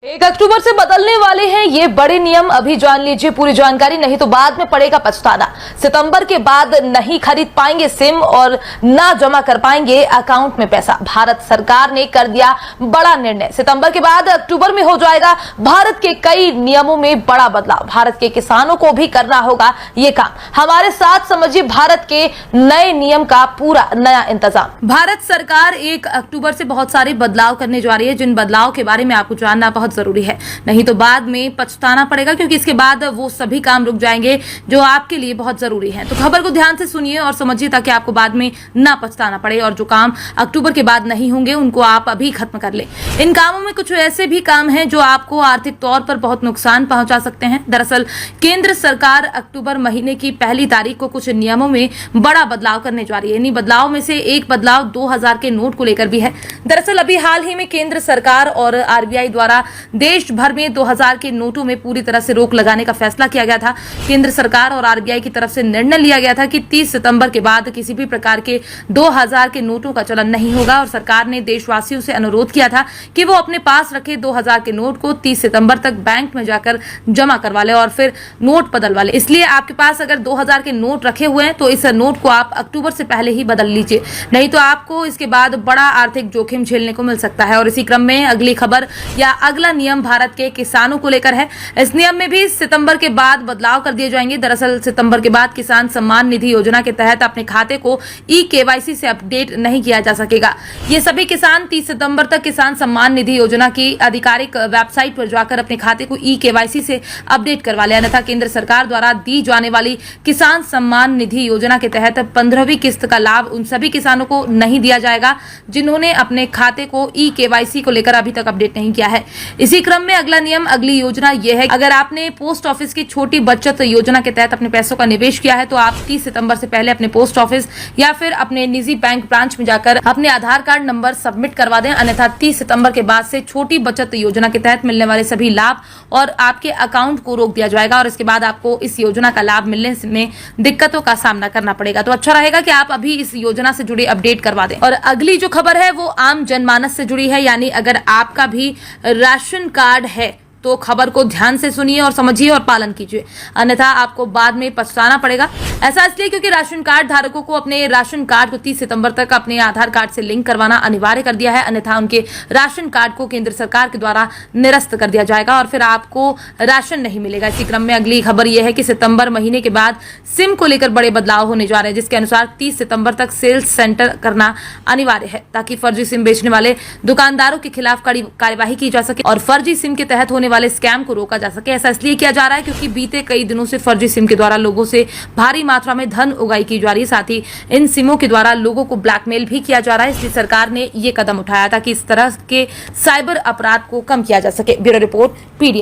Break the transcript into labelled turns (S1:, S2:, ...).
S1: 1 अक्टूबर से बदलने वाले हैं ये बड़े नियम। अभी जान लीजिए पूरी जानकारी, नहीं तो बाद में पड़ेगा पछताना। सितंबर के बाद नहीं खरीद पाएंगे सिम और ना जमा कर पाएंगे अकाउंट में पैसा। भारत सरकार ने कर दिया बड़ा निर्णय। सितंबर के बाद अक्टूबर में हो जाएगा भारत के कई नियमों में बड़ा बदलाव। भारत के किसानों को भी करना होगा ये काम। हमारे साथ समझिए भारत के नए नियम का पूरा नया इंतजाम। भारत सरकार 1 अक्टूबर से बहुत सारे बदलाव करने जा रही है, जिन बदलाव के बारे में आपको जानना बहुत जरूरी है, नहीं तो बाद में पछताना पड़ेगा, क्योंकि इसके बाद वो सभी काम रुक जाएंगे जो आपके लिए बहुत जरूरी है। तो खबर को ध्यान से सुनिए और समझिए ताकि आपको बाद में ना पछताना पड़े, और जो काम अक्टूबर के बाद नहीं होंगे उनको आप अभी खत्म कर ले। इन कामों में कुछ ऐसे भी काम हैं जो आपको आर्थिक तौर पर बहुत नुकसान पहुंचा सकते हैं। दरअसल केंद्र सरकार अक्टूबर महीने की 1 तारीख को कुछ नियमों में बड़ा बदलाव करने जा रही है। इन्हीं बदलाव में से एक बदलाव 2000 के नोट को लेकर भी है। दरअसल अभी हाल ही में केंद्र सरकार और आरबीआई द्वारा देश भर में 2000 के नोटों में पूरी तरह से रोक लगाने का फैसला किया गया था। केंद्र सरकार और आरबीआई की तरफ से निर्णय लिया गया था कि 30 सितंबर के बाद किसी भी प्रकार के 2000 के नोटों का चलन नहीं होगा, और सरकार ने देशवासियों से अनुरोध किया था कि वो अपने पास रखे 2000 के नोट को 30 सितंबर तक बैंक में जाकर जमा करवा ले और फिर नोट बदलवा ले। इसलिए आपके पास अगर 2000 के नोट रखे हुए हैं तो इस नोट को आप अक्टूबर से पहले ही बदल लीजिए, नहीं तो आपको इसके बाद बड़ा आर्थिक जोखिम झेलने को मिल सकता है। और इसी क्रम में अगली खबर या अगला नियम भारत के किसानों को लेकर है। इस नियम में भी सितंबर के बाद बदलाव कर दिए जाएंगे। दरअसल सितंबर के बाद किसान सम्मान निधि योजना के तहत अपने खाते को ई-केवाईसी से अपडेट नहीं किया जा सकेगा। ये सभी किसान 30 सितंबर तक किसान सम्मान निधि योजना की आधिकारिक वेबसाइट पर जाकर अपने खाते को ई-केवाईसी से अपडेट करवा ले, अन्यथा केंद्र सरकार द्वारा दी जाने वाली किसान सम्मान निधि योजना के तहत 15वीं किस्त का लाभ उन सभी किसानों को नहीं दिया जाएगा जिन्होंने अपने खाते को ई-केवाईसी को लेकर अभी तक अपडेट नहीं किया है। इसी क्रम में अगला नियम, अगली योजना यह है, अगर आपने पोस्ट ऑफिस की छोटी बचत योजना के तहत अपने पैसों का निवेश किया है तो आप 30 सितंबर से पहले अपने पोस्ट ऑफिस या फिर अपने निजी बैंक ब्रांच में जाकर अपने आधार कार्ड नंबर सबमिट करवा दें, अन्यथा 30 सितंबर के बाद से छोटी बचत योजना के तहत मिलने वाले सभी लाभ और आपके अकाउंट को रोक दिया जाएगा, और इसके बाद आपको इस योजना का लाभ मिलने में दिक्कतों का सामना करना पड़ेगा। तो अच्छा रहेगा कि आप अभी इस योजना से जुड़ी अपडेट करवा दें। और अगली जो खबर है वो आम जनमानस से जुड़ी है, यानी अगर आपका भी राशन कार्ड है तो खबर को ध्यान से सुनिए और समझिए और पालन कीजिए, अन्यथा आपको बाद में पछताना पड़ेगा। ऐसा इसलिए क्योंकि राशन कार्ड धारकों को अपने राशन कार्ड को 30 सितंबर तक अपने आधार कार्ड से लिंक करवाना अनिवार्य कर दिया है, अन्यथा उनके राशन कार्ड को केंद्र सरकार के द्वारा निरस्त कर दिया जाएगा और फिर आपको राशन नहीं मिलेगा। इसी क्रम में अगली खबर यह है कि सितंबर महीने के बाद सिम को लेकर बड़े बदलाव होने जा रहे हैं, जिसके अनुसार 30 सितंबर तक सेल्स सेंटर करना अनिवार्य है, ताकि फर्जी सिम बेचने वाले दुकानदारों के खिलाफ कड़ी कार्यवाही की जा सके और फर्जी सिम के तहत होने वाले स्कैम को रोका जा सके। ऐसा इसलिए किया जा रहा है क्योंकि बीते कई दिनों से फर्जी सिम के द्वारा लोगों से भारी मात्रा में धन उगाही की जा रही है, साथ ही इन सिमों के द्वारा लोगों को ब्लैकमेल भी किया जा रहा है। इसलिए सरकार ने ये कदम उठाया था कि इस तरह के साइबर अपराध को कम किया जा सके। Bureau report, PDN.